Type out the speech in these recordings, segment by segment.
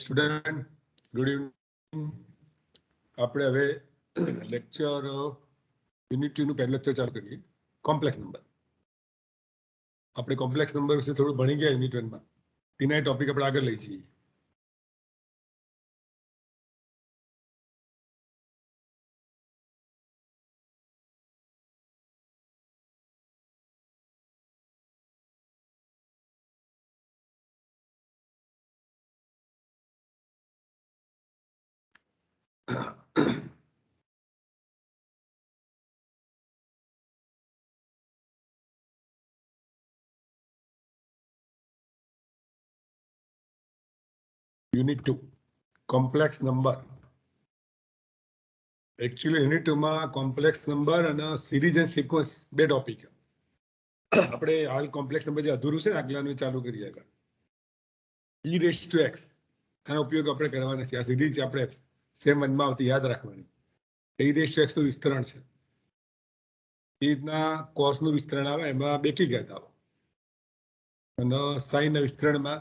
Student good evening. આપણે હવે lecture unit 2 નું પહેલું લેક્ચર ચાલુ કરીએ. Complex number. આપણે કોમ્પ્લેક્સ નંબર વિશે થોડું ભણી ગયા યુનિટ 1 માં. એના ટોપિક આપણે આગળ લઈ જઈએ. Unit 2 complex number. Actually unit 2 માં કોમ્પ્લેક્સ નંબર અને સિરીઝ એન્ડ સિક્વન્સ બે ટોપિક. આપણે હાલ કોમ્પ્લેક્સ નંબર જે અધૂરું છે આગલાનું ચાલુ કરીએ આગળ. e રેઝ ટુ x આનો ઉપયોગ આપણે કરવાના છે. આ સિરીઝ આપણે સેમ 1 માં આવતી યાદ રાખવાની. e રેઝ ટુ x નું વિસ્તરણ છે. એ રીતના કોસ નું વિસ્તરણ આવે એમાં બેકી ઘાત આવે અને સાઈન ના વિસ્તરણમાં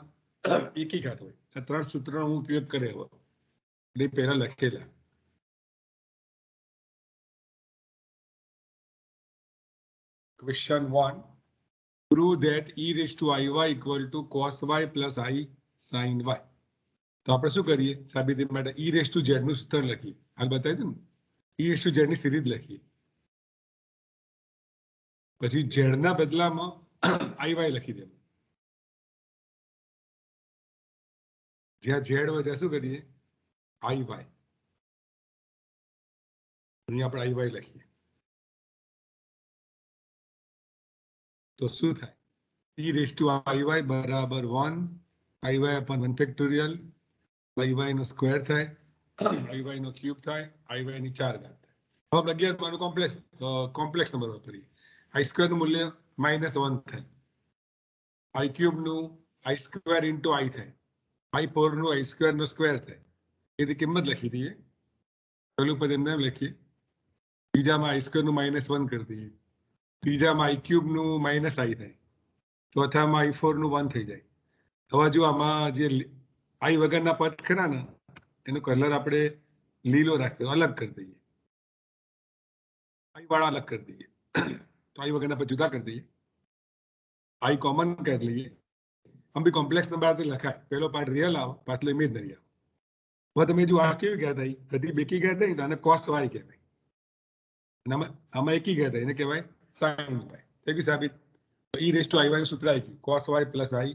એકી ઘાત હોય. આ ત્રણ સૂત્રનો હું ઉપયોગ કર્યો એટલે પહેલા લખેલા. Question 1. Prove that e raised to iy equal to cos y plus I sin y. તો આપણે શું કરીએ સાબિતી માટે e raised to z નું સૂત્ર લખીએ. હાલ બતાવી દઉં. e raised to z ની સિરીઝ લખીએ. પછી z ના બદલામાં iy લખી દેવું. જ્યાં z હોય ત્યાં શું કરીએ iy. અહીંયા આપણે iy લખીએ. તો શું થાય e raised to iy બરાબર 1 iy upon 1 ફેક્ટોરિયલ iy નો સ્ક્વેર થાય iy નો ક્યુબ થાય iy ની 4 ઘાત થાય. હવે 11 માનું કોમ્પ્લેક્સ નંબર વાપરીએ. i સ્ક્વેર નું મૂલ્ય -1 થાય. i ક્યુબ નું i સ્ક્વેર ઇન્ટુ i થાય. i4 નું i સ્ક્વેર નો સ્ક્વેર થાય. એની કિંમત લખી દઈએ. પહેલું પદ એમને એમ લખીએ. બીજામાં i સ્ક્વેર નું -1 કરી દઈએ. ત્રીજામાં i ક્યુબ નું -i થાય. ચોથામાં i4 નું 1 થઈ જાય. હવે જો આમાં જે i વગરના પદ ખરા ને એનો કલર આપણે લીલો રાખ્યો, અલગ કરી દઈએ. i વાળા અલગ કરી દઈએ. તો i વગરના પદ જુદા કરી દઈએ. i કોમન કરી લઈએ. આમ બી કોમ્પ્લેક્સ નંબર લખાય. પહેલો પાર્ટ રિયલ આવે, પાછલો ઇમેજનરી આવે. હવે તમે જો આ કેવી ગયા થાય બધી બેકી ગયા થાય આને cos y કહેવાય. આમાં એકી ગયા થાય એને કહેવાય sin y. થઈ ગયું સાબિત. e raised to iy નું સૂત્ર આવી ગયું cos y plus I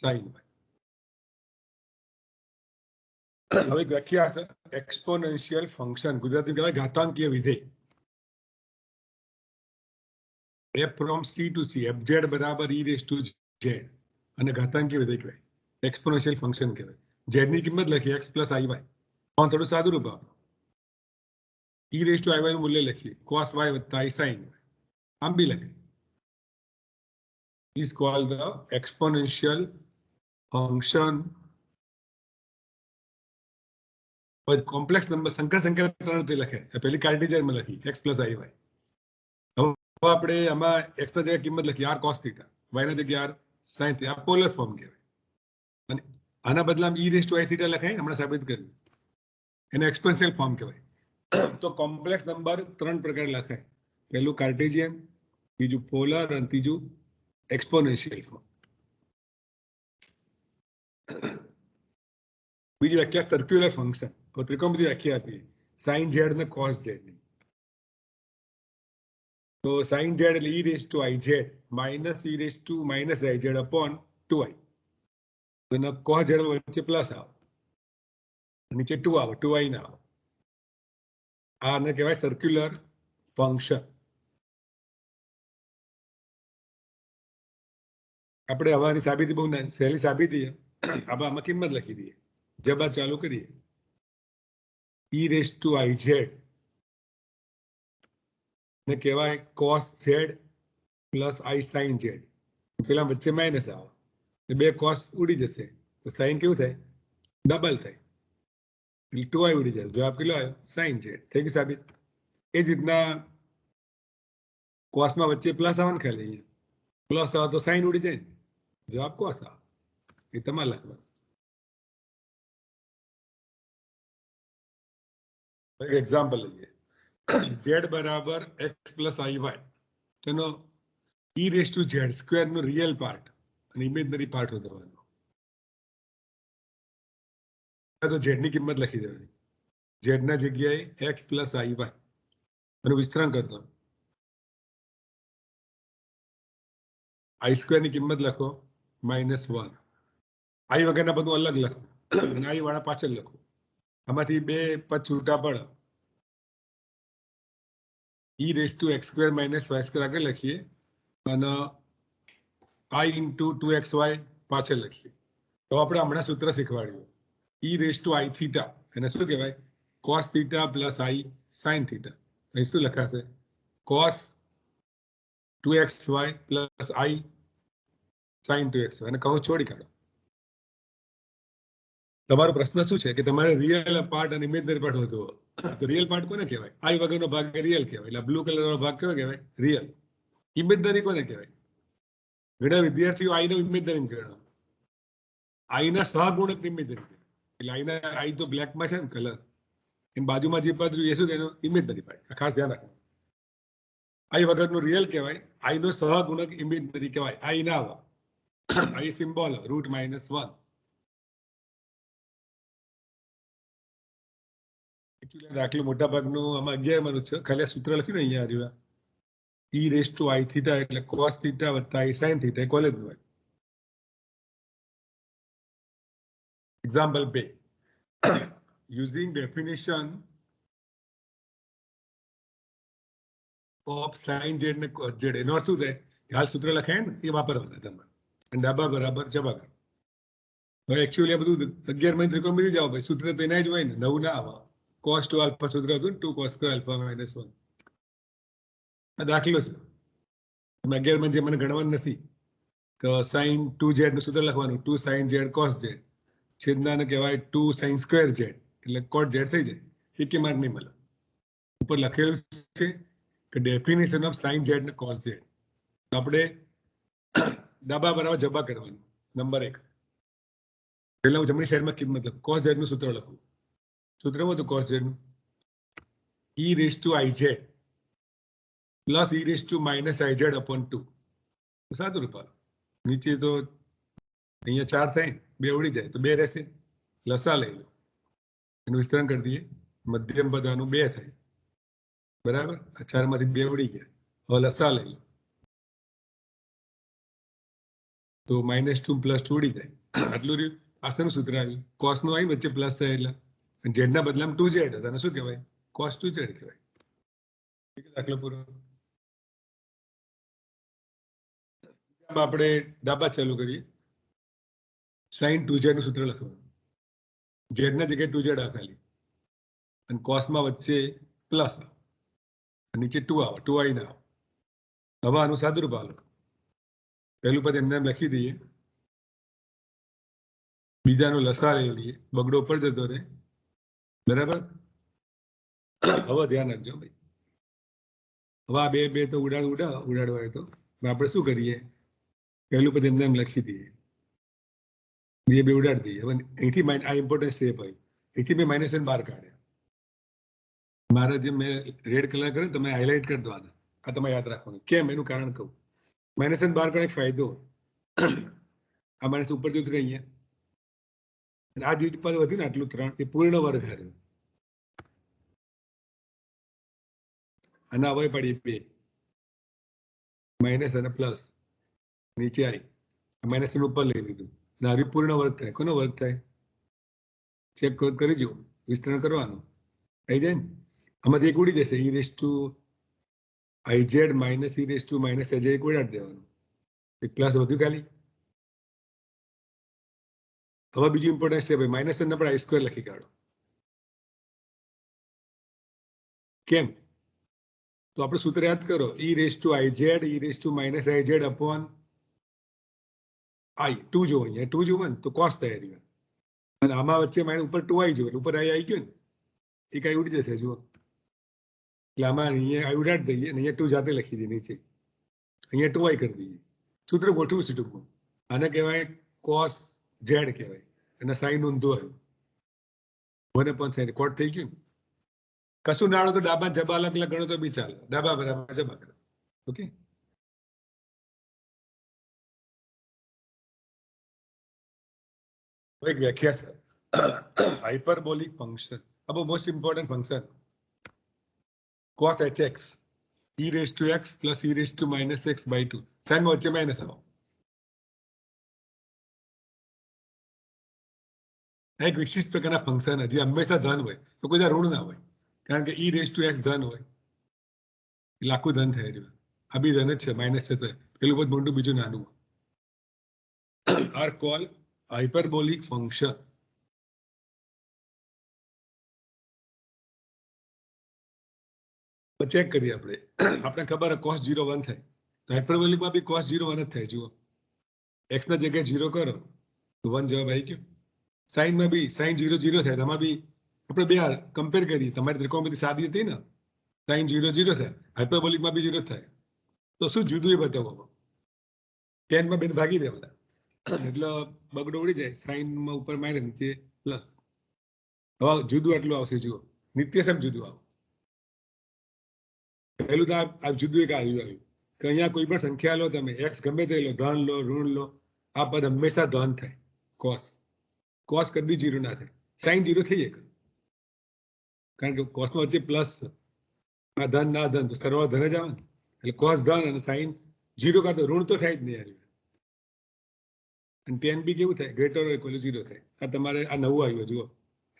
sin y. હવે વ્યાખ્યા છે એક્સપોનેન્શિયલ ફંક્શન. ગુજરાતી કહેવાય ઘાતાંકીય વિધેય. f from c to c fz બરાબર e raised to z અને ઘાતાંકીય વિધેય કહેવાય. એક્સપોનેન્શિયલ ફંક્શન કહેવાય. z ની કિંમત લખીએ x plus iy. આમ થોડું સાદું રૂપ આપો. e raised to iy નું મૂલ્ય લખીએ cos y વત્તા I sin y. આમ બી લખે is called the exponential function. Complex number સંકર સંખ્યા ત્રણ રીતે લખે. પહેલી કાર્ટેશિયનમાં લખી x plus iy. હવે આપણે આમાં x ના જગ્યાએ કિંમત લખી r cos theta, y ના જગ્યાએ r sin theta. આ પોલર ફોર્મ કહેવાય. અને આના બદલામાં e raised to i theta લખાય. હમણાં સાબિત કર્યું. એને એક્સપોનેન્શિયલ ફોર્મ કહેવાય. તો કોમ્પ્લેક્સ નંબર ત્રણ પ્રકાર લખાય. પહેલું કાર્ટેશિયન, બીજું પોલર અને ત્રીજું એક્સપોનેન્શિયલ ફોર્મ. બીજી વ્યાખ્યા સર્ક્યુલર ફંક્શન. તો ત્રિકોણમિતિ વ્યાખ્યા આપીએ sin z ને cos z ની. તો sin z એટલે e raised to iz minus e raised to minus iz upon 2i. તો cos z વચ્ચે પ્લસ આવે, નીચે 2 આવે, 2i ના આવે. આને કહેવાય સર્ક્યુલર ફંક્શન. આપણે હવાની સાબિતી બહુ સહેલી સાબિતી. આપણે આમાં કિંમત લખી દઈએ. જબા ચાલુ કરીએ. e raised to iz ને કહેવાય cos z plus I sin z. પેલા વચ્ચે માઇનસ આવે. બે cos ઉડી જશે તો sin કેવું થાય? ડબલ થાય. 2i ઉડી જાય. જવાબ કેટલો આવ્યો? sin z. થઈ ગયું સાબિત. એ જ રીતના cos માં વચ્ચે પ્લસ આવવાનું ખ્યાલ અહીંયા. પ્લસ આવે તો sin ઉડી જાય. જવાબ cos આવે. એ તમારે લખવાનું. એક્ઝામ્પલ લઈએ. z બરાબર x પ્લસ iy, તેનો e raise to z square નો રિયલ પાર્ટ અને ઇમેજનરી પાર્ટ શોધવાનો. તો z ની કિંમત લખી દેવાની. z ના જગ્યાએ x પ્લસ iy એનું વિસ્તરણ કરતો i સ્ક્વેર ની કિંમત લખો -1. i વગરના બધું અલગ લખો અને i વાળા પાછળ લખો. આમાંથી બે પદ છૂટા પડે. e raise to x square minus y square આગળ લખીએ અને i ઇન્ટુ 2xy પાછળ લખીએ. તો આપણે હમણાં સૂત્ર શીખવાડ્યું. e raise to i theta એને શું કહેવાય? cos theta plus i sin theta. અહીં શું લખાશે? cos 2xy plus i sin 2xy અને કહું છોડી કાઢો. તમારો પ્રશ્ન શું છે કે તમારે રિયલ પાર્ટ અને ઇમેજનરી પાર્ટ વધવો. તો રિયલ પાર્ટ કોને કહેવાય? i વગરનો ભાગ રિયલ કહેવાય. એટલે બ્લુ કલર નો ભાગ કેવો કહેવાય? રિયલ. ઇમેજનરી કોને કહેવાય? ઘણા વિદ્યાર્થીઓ i નો ઇમેજનરી ગણો. i ના સહગુણક ઇમેજનરી. એટલે i તો બ્લેકમાં છે ને કલર. એની બાજુમાં જે પદ એ શું કહેવાય? Imaginary part. ખાસ ધ્યાન રાખો. i વગરનો રિયલ કહેવાય. i નો સહગુણક ઇમેજનરી કહેવાય. i ના આવે. i symbol √-1. દાખલો મોટા ભાગનું આમાં 11 માં છે. ખાલી સૂત્ર લખ્યું ને અહીંયા આવ્યું. e raise to i theta એટલે cos થીટા વત્તા i sin થીટા કોલેજ હોય. Example 2. Using definition of sin z ને cos z. એનો અર્થ શું થાય? હાલ સૂત્ર લખાય ને એ વાપરવાના તમારે. અને ડાબા બરાબર જબા કરો. હવે એકચ્યુઅલી આ બધું 11 માં ત્રિકોણમિતિ જાવ ભાઈ. સૂત્ર તો એના જ હોય ને, નવું ના આવે. cos 2 આલ્ફા સૂત્ર હતું 2 cos સ્ક્વેર આલ્ફા -1. આ દાખલો છે. તમે 11 માં જે મને ગણવાનું નથી કે sin 2z નું સૂત્ર લખવાનું 2 sin z cos z. છેદનાને કહેવાય 2 sin સ્ક્વેર z એટલે cot z થઈ જાય. એક માર્ક નહીં મળે. ઉપર લખેલું છે કે ડેફિનેશન ઓફ sin z ને cos z. આપણે ડાબા બરાબર જબા કરવાનું. નંબર 1. પહેલા હું જમણી સાઈડમાં કિંમત લખું. cos z નું સૂત્ર લખું. સૂત્રમાં હતું cos z નું e raise to ij plus e raise to minus ij upon 2. સાદું રૂપાલ. નીચે તો અહીંયા 4 થાય, 2 ઉડી જાય તો 2 રહેશે. લસા લઈ લો, એનું વિસ્તરણ કરી દઈએ. મધ્યમ પદ આનું 2 થાય. બરાબર. આ 4 માંથી 2 ઉડી ગયા. હવે લસા લઈ લો તો -2 +2 ઉડી જાય. આટલું રહ્યું. આનું સૂત્ર આવ્યું. cos નું આવી વચ્ચે પ્લસ થાય એટલે z ના બદલામાં 2z હતા. એને શું કહેવાય? cos 2z કહેવાય. દાખલો પૂરો. આપણે ડાબા ચાલુ કરીએ. sin 2z નું સૂત્ર લખવાનું. z ના જગ્યાએ 2z આવે ખાલી અને cos માં વચ્ચે પ્લસ નીચે 2 આવે. 2i ના આવે. હવે આનું સાદુરૂપ આવે. પહેલું પદ એમને લખી દઈએ. બીજાનો લસા લઈ લઈએ. બગડો ઉપર જતો રહે. બરાબર. હવે ધ્યાન રાખજો ભાઈ. હવે આ બે તો ઉડાડવા તો આપણે શું કરીએ? પહેલું પદ એમને લખી દઈએ. બે ઉડાડી દઈએ. હવે અહીંથી આ ઇમ્પોર્ટન્ટ સ્ટેપ હોય. અહીંથી મેં -n બહાર કાઢ્યા. મારા જે મેં રેડ કલર કર્યો તમે હાઇલાઇટ કરી દેવાના. આ તમે યાદ રાખવાનું. કેમ? એનું કારણ કહું. -n બહાર કાઢે એક ફાયદો. આ માણસ ઉપર જતું રહે અહીંયા. આ જે પદ વધ્યું ને આટલું 3 એ પૂર્ણ વર્ગ હારે. અને હવે પડી 2 માઇનસ અને પ્લસ નીચે આવી. માઇનસ ઉપર લઈ લીધું. આવી પૂર્ણ વર્ગ થાય. કોનો વર્ગ થાય? ચેક કરી જો. વિસ્તરણ કરવાનું થઈ જાય ને. આમાંથી એક ઉડી જશે. e raise to ij minus e raise to minus aj એક ઉડાડી દેવાનું. એક પ્લસ વધ્યું ખાલી. હવે બીજું ઇમ્પોર્ટન્ટ સ્ટેપ -n ને પણ i સ્ક્વેર લખી કાઢો. કેમ? તો આપણે સૂત્ર યાદ કરો. e raise to ij e raise to minus ij upon i. 2 જો અહીંયા 2 જોવે ને તો cos થાય રહ્યું. અને આમાં વચ્ચે ઉપર 2i જો એટલે ઉપર i આવી ગયો ને. એક i ઉડી જશે જુઓ. એટલે આમાં અહીંયા i ઉડાડી દઈએ. અહીંયા 2 જાતે લખી દઈએ નીચે. અહીંયા 2i કરી દઈએ. સૂત્ર ગોઠવું છે ટૂંકમાં. આને કહેવાય cos z કહેવાય. અને સાઈન ઊંધું આવ્યું. 1/sin કોટ થઈ ગયું ને. કશું ના આવડે તો ડાબા જબા અલગ અલગ ગણો તો બી ચાલે. ડાબા બરાબર જબા કરો. ઓકે. એક વ્યાખ્યા સર, હાઇપરબોલિક ફંક્શન, આ બહુ most important function. cos hx e raised to x plus e raised to minus x by 2. Sine માં વચ્ચે માઇનસ આવો. એક વિશિષ્ટ પ્રકારના ફંક્શન જે હંમેશા ધન હોય તો કોઈ ઋણ ના હોય, કારણ કે e raised to x ધન હોય એટલે આખું ધન થઈ રહ્યું. આ બી ધન જ છે, માઇનસ છે તો પેલું બધું મોટું બીજું નાનું are called hyperbolic function. Check કરીએ આપણે. આપણે ખબર cos 0 1 થાય તો હાઇપરબોલિકમાં બી cos 0 1 જ થાય. જુઓ, x ના જગ્યાએ 0 કરો તો 1 જવાબ આવી ગયો. સાઈનમાં બી સાઈન 0 0 થાય, તેમાં બી આપણે બે કમ્પેર કરીએ. તમારી ત્રિકોણમિતિ સાદી હતી ને, સાઈન 0 0 થાય, હાઇપરબોલિકમાં બી 0 થાય. તો શું જુદું એ બતાવો, ટેનમાં બે ભાગી દેવાના એટલે બગડો ઉડી જાય. સાઈનમાં ઉપર માઇનસ, નીચે પ્લસ. હવે જુદું આટલું આવશે. જુઓ, નિત્યસમ જુદું આવો. પહેલું તો આ જુદું એક આવ્યું કે અહીંયા કોઈ પણ સંખ્યા લો તમે, એક્સ ગમે તે લો, ધન લો ઋણ લો, આ પદ હંમેશા ધન થાય. કોસ કદી 0 ના થાય. સાઈન 0 થઈ જાય કારણ કે કોસમાં વચ્ચે પ્લસ છે. આ ધન ના ધન તો સરવાળો ધન જ આવે ને, એટલે કોસ ધન અને સાઈન 0 કાં તો ઋણ તો થાય જ નહીં યાર. અને ટેન બી કેવું થાય, ગ્રેટર ઓર ઇક્વલ 0 થાય. આ તમારે આ નવું આવ્યું. જુઓ,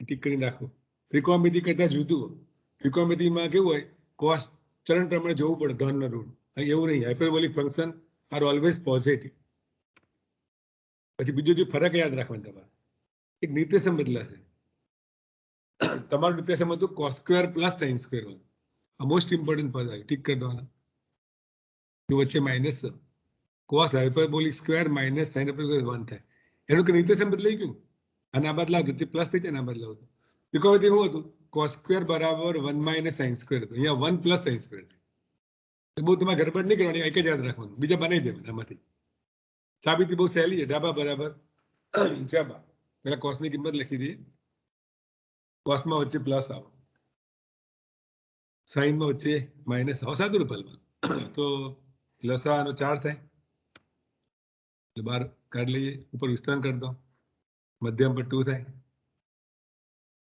ટીક કરી નાખો. ત્રિકોણમિતિ કરતા જુદું. ત્રિકોણમિતિમાં કેવું હોય, કોસ ચરણ પ્રમાણે જોવું પડે, ધન ને ઋણ. એવું નહીં, hyperbolic function are always positive. પછી બીજું જે ફરક યાદ રાખવાનો તમારે, એક નિત્યસમ બદલાશે. તમારું નિત્યસમ હતું cos square plus sine square. આ મોસ્ટ ઇમ્પોર્ટન્ટ પદ આવ્યું, ટીક કરી દેવાના. વચ્ચે minus cos hyperbolic square minus sign hyperbolic 1 થાય. એનું કે નિત્યસમ બદલાઈ ગયું. અને આ બદલાવ જે પ્લસ થઈ જાય ને આ બદલાવ. ત્રિકોણમિતિ શું હતું, cos સ્ક્વેર બરાબર 1 માઇનસ સાઇન સ્ક્વેર હતું. અહીંયા 1 પ્લસ સાઇન સ્ક્વેર. બહુ તમારે ગડબડ નહીં કરવાની, એક જ યાદ રાખવાનું, બીજા બનાવી દેવાના. આમાંથી સાબિતી બહુ સહેલી છે. ડાબા બરાબર જબા. પેલા કોસની કિંમત લખી દઈએ. કોસમાં વચ્ચે પ્લસ આવો, સાઈનમાં વચ્ચે માઇનસ આવો. સાદું રૂપમાં તો લસાઅનો 4 થાય એટલે 12 કાઢી લઈએ. ઉપર વિસ્તરણ કરી દો, મધ્યમ પર 2 થાય,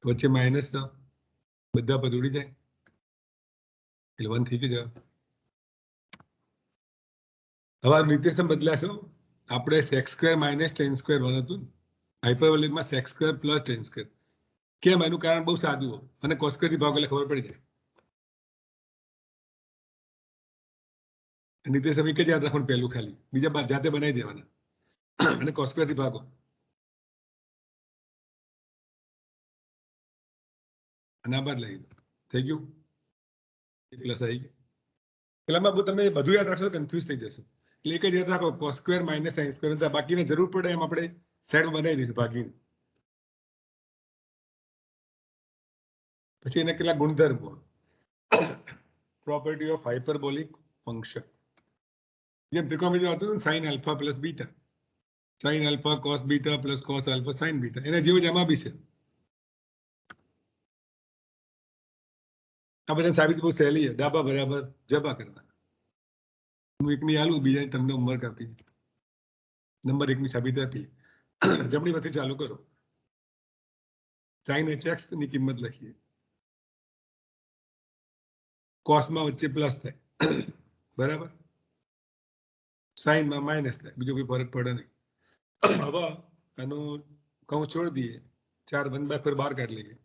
વચ્ચે માઇનસ બધા પદ ઉડી જાય એટલે 1 થઈ ગયું. હવે નિત્યસમ બદલાશો. આપણે સેક્સ સ્ક્વેર માઇનસ ટેન સ્ક્વેર 1 હતું, હાઇપરબોલિકમાં સેક્સ સ્ક્વેર પ્લસ ટેન સ્ક્વેર. કેમ? એનું કારણ બહુ સાદું હોય અને કોસ સ્ક્વેર થી ભાગ એટલે ખબર પડી જાય. નિત્યસમ એક જ યાદ રાખવાનું, પહેલું ખાલી, બીજા જાતે બનાવી દેવાના અને કોસ સ્ક્વેર થી ભાગો અને આ બાદ લઈ દો. થઈ ગયું, પ્લસ આવી ગયું. પેલામાં તમે બધું યાદ રાખશો કન્ફ્યુઝ થઈ જશે. એટલે એક જ યાદ રાખો, cos square minus sine square. બાકીને જરૂર પડે એમ આપણે સાઈડમાં બનાવી દઈશું ભાગીને. પછી એના કેટલા ગુણધર્મો, પ્રોપર્ટી ઓફ હાઇપરબોલિક ફંક્શન. જેમ ત્રિકોણમિતિમાં હતું sine alpha plus beta, sine alpha cos beta plus cos alpha sign beta, એના જેવું જ એમાં બી છે. આ બધા સાબિત બહુ સહેલી છે. ડાબા બરાબર જબા કરતા. હું એકની આલું, બીજા તમને હોમવર્ક આપી. નંબર 1 ની સાબિત આપી. જમણી બાજુથી ચાલુ કરો. સાઇન hx ની કિંમત લખીએ. કોસમાં વચ્ચે પ્લસ થાય બરાબર, સાઈનમાં માઇનસ થાય, બીજો કોઈ ફરક પડે નહીં. હવે આનું કૌંસ છોડી દઈએ. 4 1/4 બહાર કાઢી લઈએ.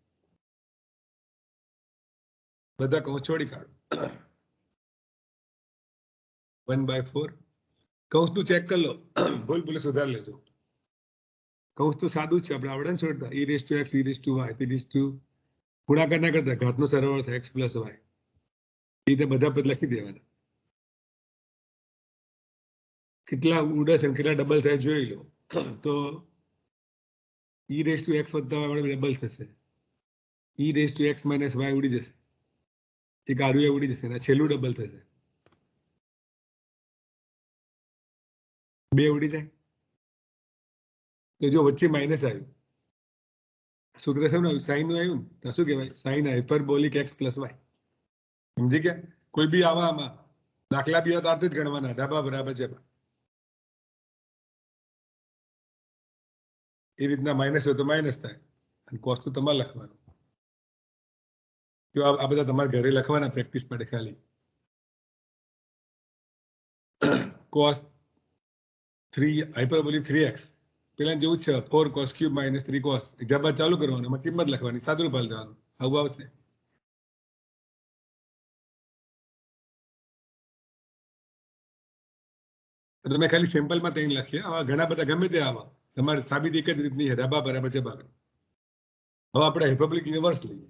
બધા કૌંસ છોડી કાઢો. 1/4 કૌંસનું ચેક કરી લો, ભૂલ ભૂલે સુધાર લેજો. કૌંસ તો સાદું જ છે, આપણે આવડે ને છોડતા. e raised to x e raised to y e raised to ગુણાકાર ના કરતા ઘાતનો સરવાળો થાય x plus y. એ રીતે બધા પદ લખી દેવાના. કેટલા ઉડે છે કેટલા ડબલ થાય જોઈ લો. તો e raised to x વત્તા y ડબલ થશે. e raised to x minus y ઉડી જશે. એક આડું ઉડી જશે અને છેલ્લું ડબલ થશે. 2 ઉડી જાય તો જો વચ્ચે માઇનસ આવ્યું सूत्र से साइन નું આવ્યું તો શું કહેવાય સાइन હાઇપરબોલિક x + y સમજી ગયા કોઈ બી આવા આમાં દાખલા બી હતા જ ગણવાના ડાબા બરાબર છે એ રીતના માઈનસ હોય તો માઈનસ થાય અને કોસ તો તમારે લખવાનું જો આ બધા તમારે ઘરે લખવાના પ્રેક્ટિસ માટે ખાલી cos 3 હાઇપરબોલિક 3x પેલા જેવું છે 4 cos ક્યુબ - 3 cos જબા ચાલુ કરવાનું એમાં કિંમત લખવાની સાદુરૂપ હાલ દેવાનું આવું આવશે તો મેં ખાલી સિમ્પલમાં ત્રણ લખીએ આવા ઘણા બધા ગમે તે આવા તમારે સાબિત એક જ રીતની છે ડાબા બરાબર છે હવે આપણે હાઇપરબોલિક યુનિવર્સ લઈએ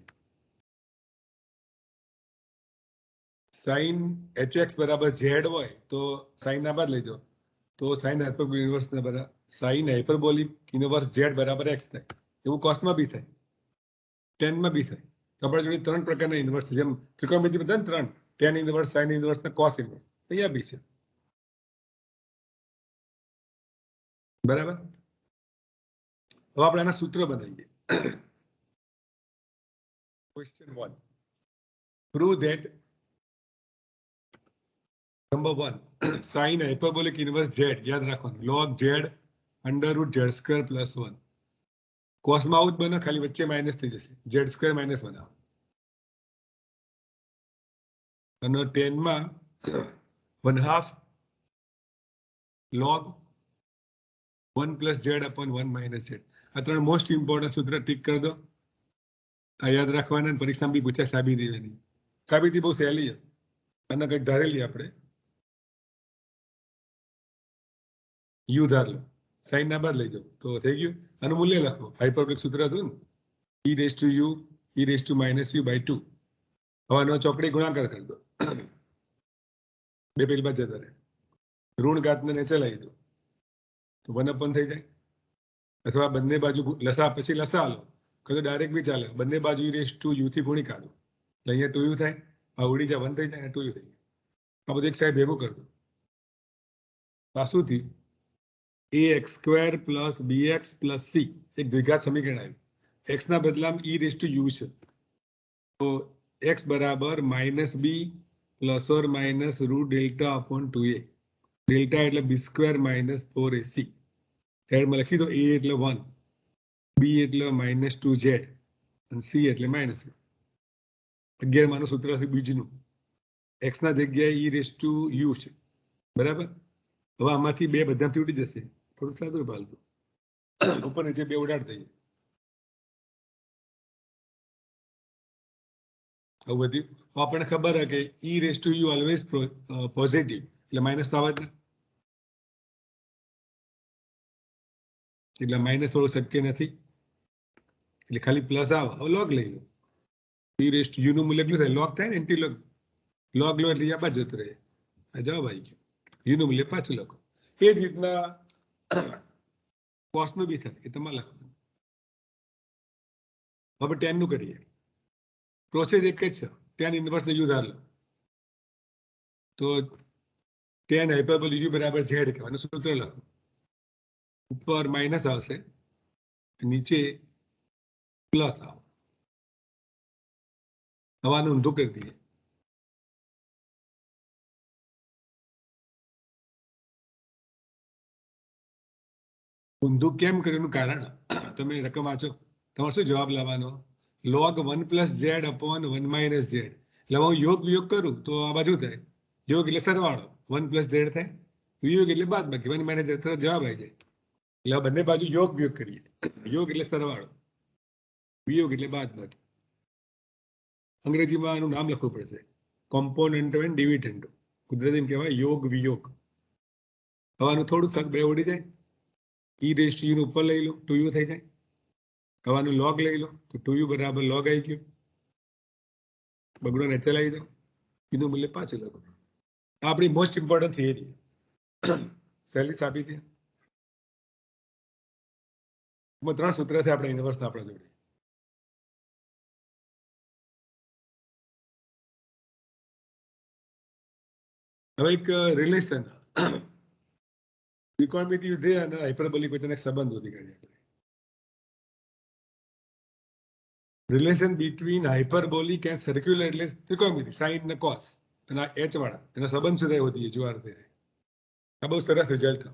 સાઇન hx બરાબર z હોય તો સાઇન ના બાદ લઈ જાઓ તો સાઇન હાઇપરબોલિક યુનિવર્સ ને બરાબર સાઇન હાઇપરબોલિક યુનિવર્સ z બરાબર x થાય એવું કોસમાં બી થાય ટેનમાં બી થાય આપણા જોડે ત્રણ પ્રકારના યુનિવર્સ છે જેમ ત્રિકોણમિતિ બધા ને ત્રણ ટેન યુનિવર્સ સાઇન યુનિવર્સ ને કોસ યુનિવર્સ અહીંયા બી છે બરાબર હવે આપણે આના સૂત્ર બનાવીએ question 1 prove that number 1 sine hyperbolic inverse z યાદ રાખવાનું log z √z² + 1 કોસમાં આવું જ બને ખાલી વચ્ચે માઇનસ થઈ જશે z² - 1 આવો અને 10 માં 1/2 log 1 + z/1 - z આ ત્રણ મોસ્ટ ઇમ્પોર્ટન્ટ સૂત્ર ટીક કરી દો આ યાદ રાખવાના પરીક્ષામાં બી પૂછાય સાબિતી એની સાબિતી બહુ સહેલી છે અને કંઈક ધારેલી આપણે યુ ધાર લો સાઈન ના બાદ લઈ જાઓ તો થઈ ગયું આનું મૂલ્ય લખો હાઇપરબોલિક સૂત્ર હતું ને e⁻u e⁻u/2 હવે આનો ચોકડી ગુણાકાર કરી દો બે પેલી બાદ જતા રહે ઋણ ઘાતને નીચે લાવી દો તો 1/n થઈ જાય અથવા બંને બાજુ લસા પછી લસા લો તો ડાયરેક્ટ બી ચાલે બંને બાજુ e⁻u થી ગુણી કાઢો એટલે અહીંયા 2u થાય આ ઉડી જાય 1 થઈ જાય 2u થઈ જાય આ બધું એક સાઈડ ભેગું કરી દો આ શું થયું ax² + bx + c એક દ્વિઘાત સમીકરણ આવ્યું x ના બદલામાં e⁻u છે તો x બરાબર -b ± √Δ/2a ડેલ્ટા એટલે b² - 4ac સાઈડમાં લખી દો a એટલે 1 b એટલે -2z અને c એટલે -1 11 માનું સૂત્ર છે બીજનું x ના જગ્યાએ e⁻u છે બરાબર હવે આમાંથી બે બધાથી ઉડી જશે થોડું સાદું પાલતું ઉપર નીચે બે ઉડાડ થઈ આવું બધું આપણને ખબર હે કે e⁻u ઓલવેઝ પોઝિટિવ એટલે માઇનસ તો આવવા જ એટલે માઇનસ થોડું શક્ય નથી એટલે ખાલી પ્લસ આવે હવે લોગ લઈ લો e⁻u નું મૂલ્ય કેટલું થાય લોગ થાય ને એન્ટી લોગ લોગ લો એટલે આ બાજુ જતું રહે આ જવાબ આવી ગયો u નું મૂલ્ય પાછું લખો એ જ રીતના કોસ નું બી થાય એ તમારે લખવાનું હવે 10 નું કરીએ પ્રોસેસ એક જ છે tan ઇન્વર્સ ને u ધાર લો તો tan હાઇપરબોલિક u બરાબર z કહેવાનું સૂત્ર લખો ઉપર માઇનસ આવશે નીચે પ્લસ આવે હવાનું ઊંધું કરી દઈએ ઊંધું કેમ કર્યું કારણ તમે રકમ વાંચો તમારે શું જવાબ લાવવાનો log 1 + z/1 - z એટલે હું યોગ વિયોગ કરું તો આ બાજુ થાય યોગ એટલે સરવાળો 1 + z થાય વિયોગ એટલે બાદબાકી 1 - z તરત જવાબ આવી જાય એટલે બંને બાજુ યોગ વિયોગ કરીએ યોગ એટલે સરવાળો વિયોગ એટલે બાદબાકી અંગ્રેજીમાં આનું નામ લખવું પડશે કોમ્પોનન્ટો એન્ડ ડિવિડન્ડો ગુજરાતીમાં કહેવાય યોગ વિયોગ હવાનું થોડું થક બે ઉડી જાય e⁻u નું ઉપર લઈ લો 2u થઈ જાય હવાનું લોગ લઈ લો તો 2u બરાબર લોગ આવી ગયો બગડો નીચે લાવી દો એનું મૂલ્ય પાછું લખો આપણી મોસ્ટ ઇમ્પોર્ટન્ટ થિયરી સહેલી સાબિતી ત્રણ સૂત્ર છે આપણા યુનિવર્સના આપણા જોડે હવે એક રિલેશન ત્રિકોણમિતિ વિધેય અને હાઇપરબોલિક વચ્ચેનો સંબંધ શોધી કાઢીએ relation between hyperbolic and circular એટલે ત્રિકોણમિતિ સાઇન ને કોસ અને એચ વાળા એનો સંબંધ શું થયો હતી જોવા દે આ બહુ સરસ રિઝલ્ટ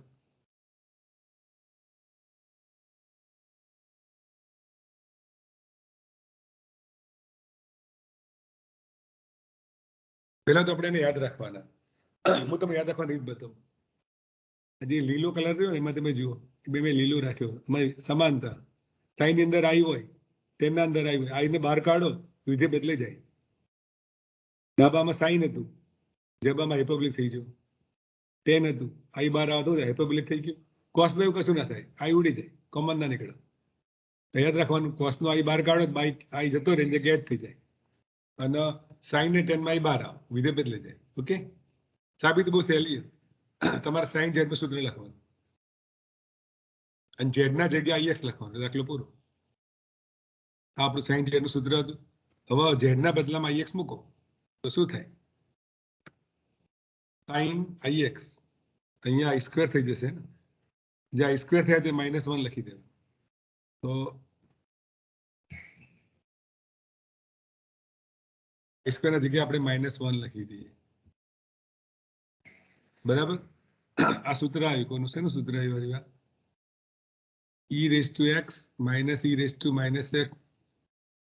પહેલા તો આપણે એને યાદ રાખવાના હું તમને યાદ રાખવાની રીત બતાવું જે લીલો કલર રહ્યો એમાં તમે જુઓ બે મેં લીલો રાખ્યો અમારી સમાનતા સાઈન ની અંદર આવી હોય તેના અંદર આવી હોય આઈને બહાર કાઢો વિધેય બદલાઈ જાય ડાબામાં સાઈન હતું જબામાં હાઇપરબોલિક થઈ ગયું ટેન હતું આઈ બહાર આવતું હાઇપરબોલિક થઈ ગયું કોસ માં એવું કશું ના થાય આઈ ઉડી જાય કોમન ના નીકળે તો યાદ રાખવાનું કોસ નો આઈ બહાર કાઢો બાઈ આઈ જતો રહે ગેટ થઈ જાય અને સાઈન ને ટેન માં આઈ બહાર આવો વિધેય બદલાઈ જાય ઓકે સાબિત બહુ સહેલી તમારે સાઈન ઝેડ નું સૂત્ર લખવાનું અને ઝેડ ના જગ્યાએ આઈએક્સ લખવાનું દાખલો પૂરો આ આપણું સાઈન ઝેડ નું સૂત્ર હતું હવે ઝેડ ના બદલામાં આઈએક્સ મૂકો તો શું થાય સાઈન આઈએક્સ અહીંયા આઈ સ્ક્વેર થઈ જશે ને જે આઈ સ્ક્વેર થયા તે -1 લખી દેવું તો આઈ સ્ક્વેર ના જગ્યાએ આપણે -1 લખી દઈએ બરાબર આ સૂત્ર આવ્યું કોનું શેનું સૂત્ર આવ્યું e raised to x minus e raised to -x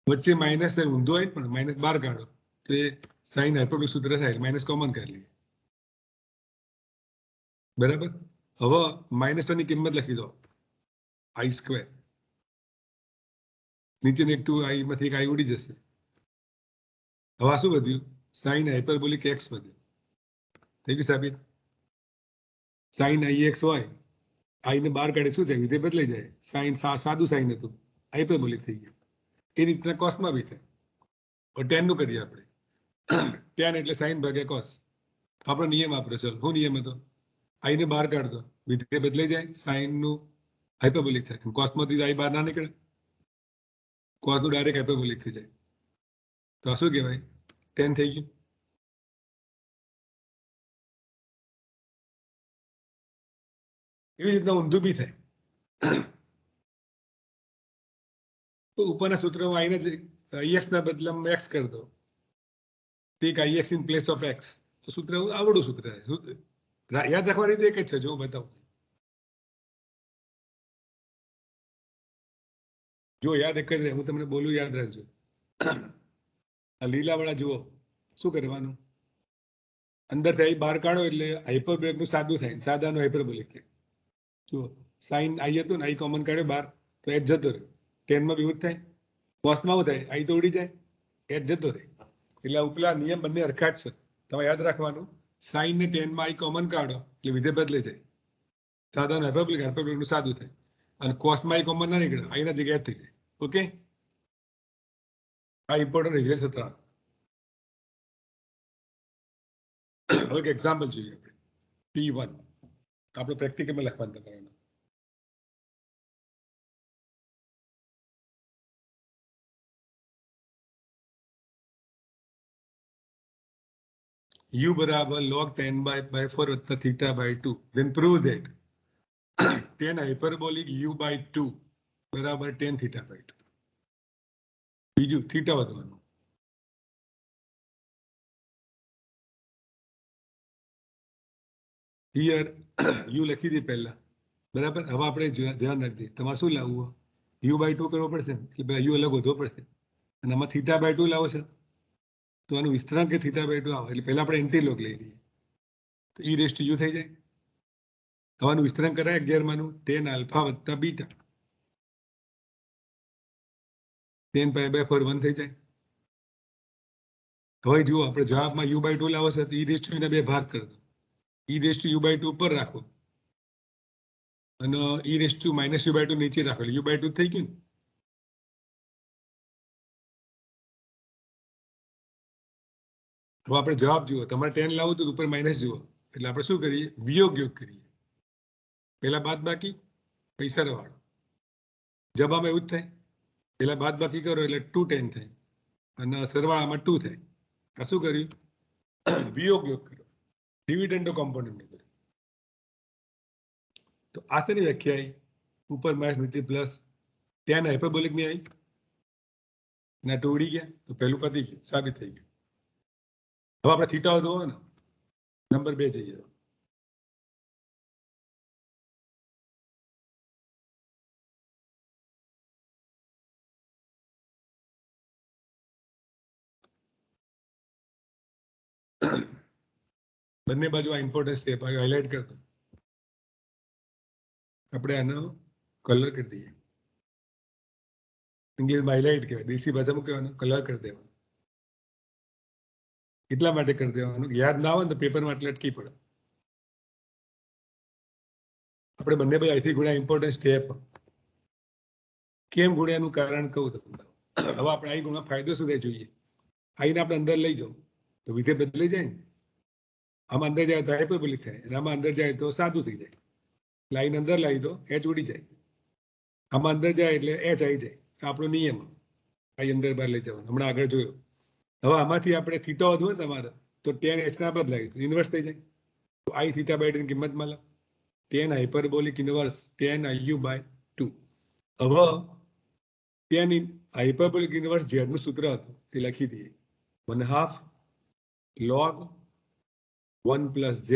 વચ્ચે માઇનસ ઊંધો હોય પણ માઇનસ બહાર કાઢો તો એ સાઈન હાઇપરબોલિક સૂત્ર થાય માઇનસ કોમન કરી લઈએ બરાબર હવે -1 ની કિંમત લખી દો આઈ સ્ક્વેર નીચેની એક 2 આઈ માંથી એક આઈ ઉડી જશે હવે શું વધ્યું સાઈન હાઇપરબોલિક x વધ્યું થઈ ગયું સાબિત સાઈન આઈએક્સ હોય આઈને બહાર કાઢે શું થાય વિધેય બદલાઈ જાય સાઈન સાદું સાઈન હતું હાઇપરબોલિક થઈ ગયું એ રીતના કોસમાં બી થાય ટેન નું કરીએ આપણે ટેન એટલે સાઈન ભાગ્યા કોસ આપણો નિયમ વાપરે ચલો શું નિયમ હતો આઈને બહાર કાઢ દો વિધેય બદલાઈ જાય સાઈન નું હાઇપરબોલિક થાય કોસમાંથી આઈ બહાર ના નીકળે કોસ નું ડાયરેક્ટ હાઇપરબોલિક થઈ જાય તો આ શું કહેવાય ટેન થઈ ગયું એવી રીતના ઊંધું બી થાય ઉપરના સૂત્રમાં આઈને આઈએક્સ ના બદલામાં એક્સ કરી દો take i x in place of x તો સૂત્ર આવડું સૂત્ર યાદ રાખવાની રીતે એક જ છે જો બતાવું જો યાદ એક કરી હું તમને બોલું યાદ રાખજો આ લીલા વાળા જુઓ શું કરવાનું અંદર થી બહાર કાઢો એટલે હાઇપરબોલિક નું સાદું થાય સાદાનું હાઇપરબોલિક થાય જુઓ સાઈન આઈ હતું ને આઈ કોમન કાઢ્યો બહાર તો એચ જતો રહે ટેનમાં બી એવું જ થાય કોસમાં શું થાય આઈ તો ઉડી જાય એચ જતો રહે એટલે ઉપલા નિયમ બંને હરખા જ છે તમે યાદ રાખવાનું સાઈન ને ટેનમાં આઈ કોમન કાઢો એટલે વિધેય બદલાઈ જાય સાદાનું હાઇપરબોલિક નું સાદું થાય અને કોસમાં આઈ કોમન ના નીકળે આઈના જગ્યાએ થઈ જાય ઓકે આ ઇમ્પોર્ટન્ટ રિઝલ્ટ હતા હવે એક્ઝામ્પલ જોઈએ આપણે P1 આપણે પ્રેક્ટિકલમાં લખવાનું તમારે u બરાબર log 10/4 વત્તા θ/2 then prove that tan hyperbolic u/2 બરાબર tan θ/2 બીજું થીટા વધવાનું હિયર u લખી દે પહેલા બરાબર હવે આપણે ધ્યાન રાખજે તમારે શું લાવવું u/2 કરવો પડશે એટલે ભાઈ u અલગ વધવો પડશે અને આમાં θ/2 લાવો છે તો આનું વિસ્તરણ કે θ/2 આવે એટલે પહેલા આપણે એન્ટીલોગ લઈ લઈએ તો e રેઝ ટુ u થઈ જાય હવાનું વિસ્તરણ કરાય 11 માનું tan આલ્ફા વત્તા બીટા tan π/4 1 થઈ જાય હવે જુઓ આપણે જવાબમાં u/2 લાવો છે તો e રેઝ ટુ ના બે ભાગ કરી દો e રેઝ ટુ u/2 ઉપર રાખો અને e રેઝ ટુ -u/2 નીચે રાખો એટલે u/2 થઈ ગયું ને હવે આપણે જવાબ જુઓ તમારે 10 લાવવું તો ઉપર માઇનસ જુઓ એટલે આપણે શું કરીએ વિયોગ યોગ કરીએ પહેલા બાદ બાકી પૈસા રવાળો જવાબમાં એવું જ થાય પહેલા બાદ બાકી કરો એટલે 210 થાય અને સરવાળામાં 2 થાય આ શું કર્યું વિયોગ યોગ કરો ડિવિડન્ડો કોમ્પોનન્ટ કર્યો તો આ શેની વ્યાખ્યા આવી ઉપર માઇનસ નીચે પ્લસ ત્યાં હાઇપરબોલિક ની આવી ના ટુ ઉડી ગયા તો પહેલું પતી ગયું, સાબિત થઈ ગયું. હવે આપણે થીટા જોવો ને, નંબર 2 જઈએ. બંને બાજુ આ ઇમ્પોર્ટન્ટ સ્ટેપ હાઇલાઇટ કરતો આપણે આનો કલર કરી દઈએ. ઇંગ્લિશમાં હાઇલાઇટ કહેવાય, દેશી ભાષામાં કહેવાનું કલર કરી દેવાનું. એટલા માટે કરી દેવાનું યાદ ના આવે ને તો પેપરમાં એટલે અટકી પડે. આપણે બંને બાજુ અહીંથી ગુણ્યા ઇમ્પોર્ટન્ટ સ્ટેપ. કેમ ગુણ્યાનું કારણ કહું તમને. હવે આપણે અહીં ગુણવા ફાયદો શું થાય જોઈએ. આઈને આપણે અંદર લઈ જાઓ તો વિધેય બદલાઈ જાય ને. આમાં અંદર જાય તો હાઇપરબોલિક થાય અને આમાં અંદર જાય તો સાદું થઈ જાય. લાઈન અંદર લાવી દો, એચ ઉડી જાય. આમાં અંદર જાય એટલે એચ આવી જાય. આપણો નિયમ અહીં અંદર બહાર લઈ જવાનો, હમણાં આગળ જોયો. હવે આમાંથી આપણે થીટા વધુ તમારે તો ટેન એચ ના બદલાય ઇન્વર્સ થઈ જાય. તો આઈ થીટા બાય ટેન કિંમત મળે tan hyperbolic inverse tan I U by 2. હવે ટેન હાઇપરબોલિક ઇન્વર્સ ઝેડનું સૂત્ર હતું તે લખી દઈએ. 1/2 log 1 plus z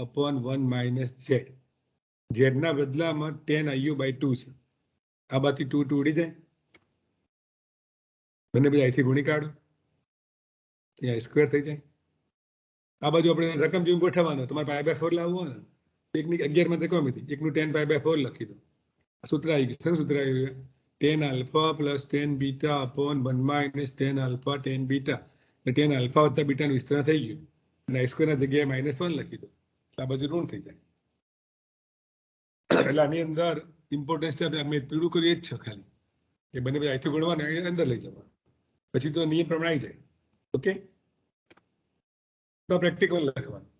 upon 1 minus z. ઝેડના બદલામાં ટેન આઈયુ બાય 2 છે. આ બાજુ 2 ઉડી જાય. બંને બધા અહીંથી ગુણી કાઢો, ત્યાં સ્ક્વેર થઈ જાય. આ બાજુ આપણે રકમ જેવું ગોઠવવાનો. તમારે π/4 લાવવો ને, એકની 11 માં ત્રિકોણ હતી, એકનું 10 π/4 લખી દો. સૂત્ર આવી ગયું. શું સૂત્ર આવી ગયું? tan alpha plus tan beta upon 1 minus tan alpha tan beta. એટલે tan alpha વત્તા બીટા નું વિસ્તરણ થઈ ગયું અને i સ્ક્વેર ના જગ્યાએ -1 લખી દો. આ બાજુ ઋણ થઈ જાય. એટલે આની અંદર ઇમ્પોર્ટન્ટ સ્ટેપ અમે પીળું કર્યું જ છે ખાલી કે બંને બધા અહીંથી ગણવાના અંદર લઈ જવાનું, પછી તો નિયમ પ્રમાણે આવી જાય. ઓકે, તો પ્રેક્ટિકલ લખવાનું.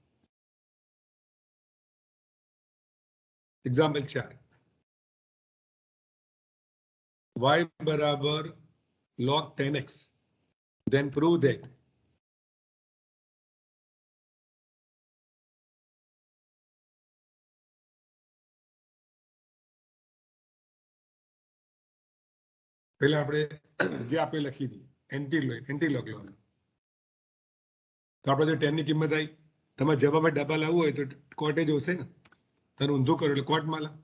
એક્ઝામ્પલ 4. y બરાબર log 10x. Then prove that પહેલા આપણે જે આપણે લખી દી એન્ટીલોગ લેવાનું. તો આપણે જો 10 ની કિંમત આવી, તમારે જવાબમાં ડબલ લાવવું હોય તો કોર્ટે જ હશે ને, તારું ઊંધું કરો એટલે કોર્ટમાં લા.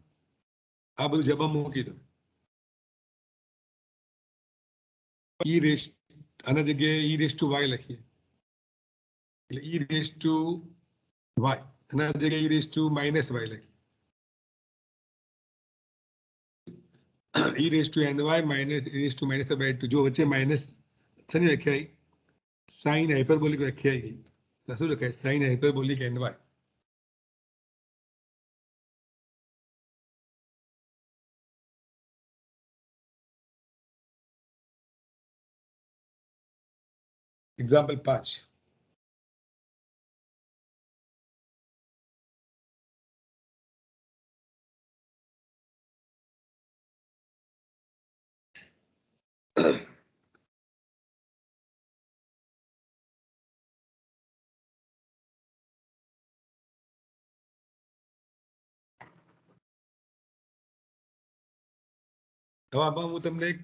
આ બધું જવાબ મૂકી દો. ઈ રેસ આના જગ્યાએ ઈ રેસ ટુ વાય લખીએ એટલે ઈ રેસ ટુ વાય, આના જગ્યાએ e raise to minus y લખીએ. E raise to n y minus e raise to minus by 2. જો વચ્ચે માઇનસ છે ને લખાઈ સાઇન હાઇપરબોલિક લખાઈ ગઈ તો શું લખાય? Sine hyperbolic n y. Example 5. હવે આમાં હું તમને એક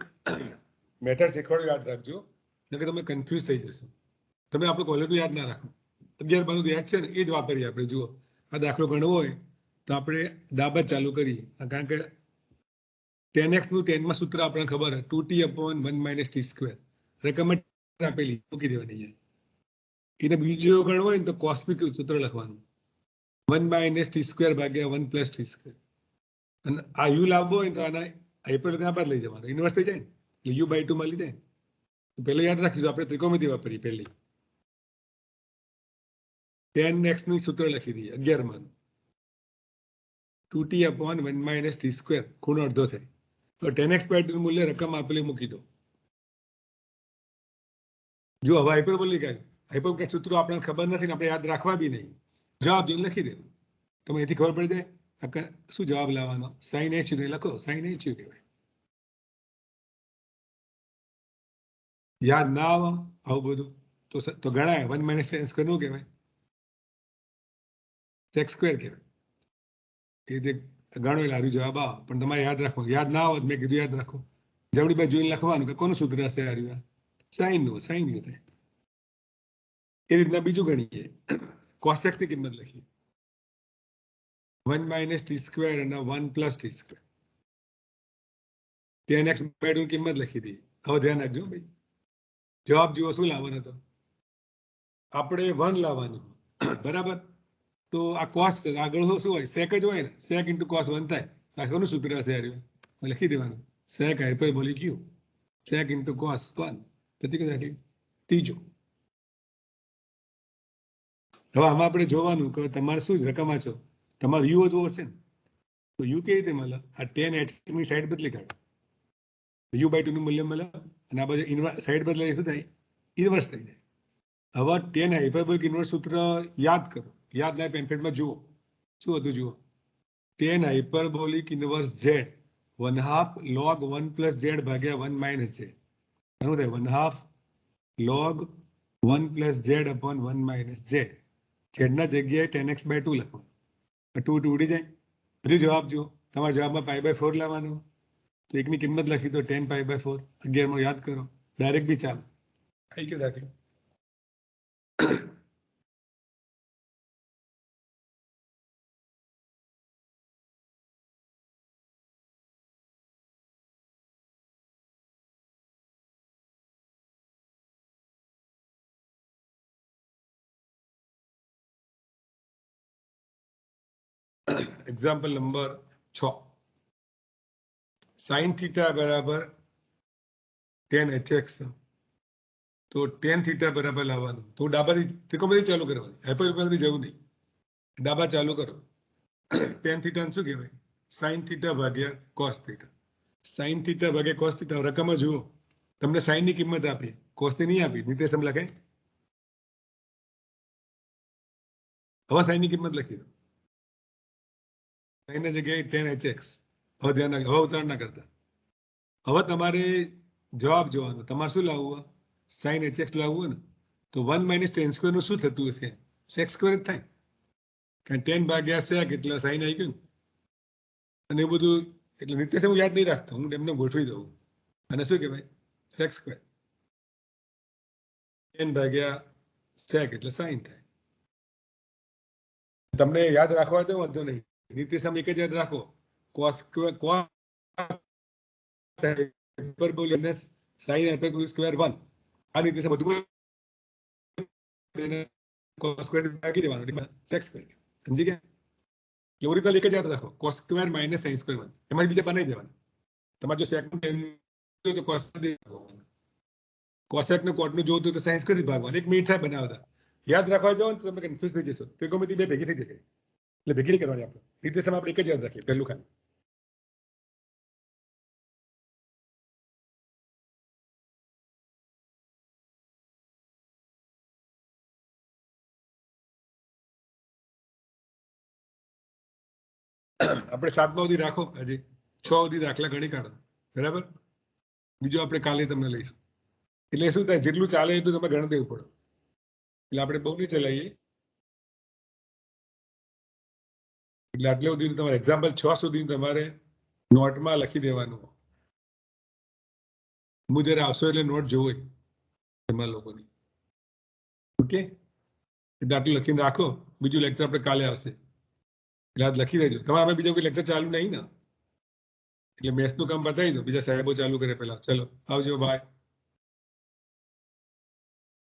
મેથડ શીખવાડું, યાદ રાખજો, કે તમે કન્ફ્યુઝ થઈ જશો. તમે આપણું કોલેજનું યાદ ના રાખો, 11 બાજુ યાદ છે ને એ જ વાપરીએ આપણે. જુઓ, આ દાખલો ગણવો હોય તો આપણે ડાબા ચાલુ કરીએ, કારણ કે 10x નું 10 માં સૂત્ર આપણને ખબર છે 2t upon 1 minus t square. રકમ આપેલી મૂકી દેવાની. એને બીજો ગણવો હોય ને તો કોસ્મિક સૂત્ર લખવાનું 1 minus t square ભાગ્યા 1 plus t square. અને આ યુ લાવવો હોય તો આના હાઇપરબોલિક ના બાદ લઈ જવાનું, ઇન્વર્સ થઈ જાય ને એટલે u by 2 મળી જાય. પહેલા યાદ રાખીશું, આપણે ત્રિકોણમિતિ વાપરીએ. પહેલી 10x નું સૂત્ર લખી દઈએ 11 માં 2t upon 1 minus t square, ખૂણો અડધો થાય તો 10x by 2 નું મૂલ્ય રકમ આપેલી મૂકી દો. જો હવે હાઇપરબોલિક આવ્યું, હાઇપરબોલિક સૂત્રો આપણને ખબર નથી ને આપણે યાદ રાખવા બી નહીં, જવાબ જોઈને લખી દેવું. તમે એથી ખબર પડી જાય શું જવાબ લાવવાનો. સાઇન h લખો, સાઇન h કહેવાય. યાદ ના આવે આવું બધું તો ગણાય 1 minus tan square નું કહેવાય, sec square કહેવાય. એ રીતે ગણો એટલે જવાબ આવે. પણ તમારે યાદ રાખો, યાદ ના આવે મેં કીધું યાદ રાખો. જમણી બાજુ જોઈને લખવાનું કે કોનું સૂત્ર હશે આ રહ્યું સાઈન નું થાય એ રીતના બીજું ગણીએ કોસેક ની કિંમત લખીએ 1 - t² અને 1 + t². tan x / 2 કિંમત લખી દી. હવે ધ્યાન રાખજો ભાઈ, જવાબ જુઓ શું લાવવાનો હતો, આપણે 1 લાવવાનું બરાબર. તો આ કોસ આગળ શું હોય, સેક જ હોય ને, સેક * cos 1 થાય. આ કોનું સૂત્ર હશે આ રહ્યું, લખી દેવાનું સેક હાઇપરબોલિક u સેક * cos 1 પ્રતિક રાખી ત્રીજો. હવે આમાં આપણે જોવાનું કે તમારે શું રકમ વાંચો, તમારે યુ જોવો છે ને, તો યુ કેવી રીતે મળે, આ tan h ની સાઈડ બદલી કાઢો, u/2 નું મૂલ્ય મળે અને આ બાજુ સાઈડ બદલાય શું થાય, ઇન્વર્સ થઈ જાય. હવે tan હાઇપરબોલિક ઇન્વર્સ સૂત્ર યાદ કરો, યાદ ના પેમ્ફલેટમાં જુઓ શું હતું, જુઓ tan hyperbolic inverse z 1/2 log 1 + z ભાગ્યા 1 - z. શું થાય, 1/2 log 1 + z upon 1 - z. z ના જગ્યાએ tan x / 2 લખવાનું, 2 ઉડી જાય. હજુ જવાબ જુઓ, તમારા જવાબમાં π/4 લાવવાનું, તો એકની કિંમત લખી દો tan π/4, 11 યાદ કરો, ડાયરેક્ટ બી ચાલો. આવી ગયો દાખલો. એક્ઝામ્પલ નંબર 6, sin θ બરાબર tan hx. તો tan θ બરાબર લાવવાનું, તો ડાબાથી ત્રિકોણમિતિ ચાલુ કરવાની, હાઇપરબોલિકથી જવું નહીં, ડાબા ચાલુ કરો. tan θ શું કહેવાય, sin θ ભાગ્યા cos θ. sin θ ભાગ્યા cos θ, રકમમાં જુઓ તમને sin ની કિંમત આપી, cos ની નહીં આપી, નિર્દેશક લખાય. હવે sin ની કિંમત લખી દો, sin ની જગ્યાએ tan hx. હવે ધ્યાન રાખજો, હવે ઉતાવળ ના કરતા. હવે તમારે જવાબ જોવાનો, તમારે શું લાવવું, sin hx લાવવું ને, તો 1 - tan² નું શું થતું હશે, sec² જ થાય, કારણ tan ભાગ્યા sec એટલે sin આવી ગયું અને એ બધું. એટલે નિત્યસમ હું યાદ નહીં રાખતો, હું એમને ગોઠવી દઉં. અને શું કહેવાય, sec². tan ભાગ્યા sec એટલે sin થાય. તમને યાદ રાખવા દો, વાંધો નહીં, નિત્યસમ એક જ યાદ રાખો, cos hyperbolic sin hyperbolic square 1. આ નિત્યસમ બધું cos² ભાગી દેવાનું, sec². સમજી ગયા? ઓરિજિનલ એક જ યાદ રાખો, cos² - sin² 1. એમાં બીજા બનાવી દેવાના. તમારે જો sec તો cos cosec ને cot નું જોતું તો sin² થી ભાગવાનું. 1 મિનિટ થાય બનાવતા, યાદ રાખવા જાઓ તો તમે કન્ફ્યુઝ થઈ જશો. ત્રિકોણમિતિ બે ભેગી થઈ જશે, એટલે ભેગી નહીં કરવાની. આપણે નિર્દેશક આપણે એક જ યાદ રાખીએ, પહેલું ખાલી. આપણે 7મા સુધી રાખો, હજી 6 સુધી દાખલા ગણી કાઢો, બરાબર. બીજું આપણે કાલે તમને લઈશું. એટલે શું થાય, જેટલું ચાલે એટલું તમે ગણી દેવું પડે, એટલે આપણે બહુ નહીં ચલાવીએ. એટલે આટલે સુધી તમારે એક્ઝામ્પલ 6 સુધી તમારે નોટમાં લખી દેવાનું. હું જયારે આવશો એટલે નોટ જોવો તમારા લોકોની. ઓકે, એટલે આટલું લખીને રાખો. બીજું લેક્ચર આપણે કાલે આવશે, એટલે આજ લખી દેજો. તમારે બીજો કોઈ લેક્ચર ચાલુ નહીં ને, એટલે મેથ્સનું કામ બતાવી દો, બીજા સાહેબો ચાલુ કરે પેલા. ચલો આવજો, બાય.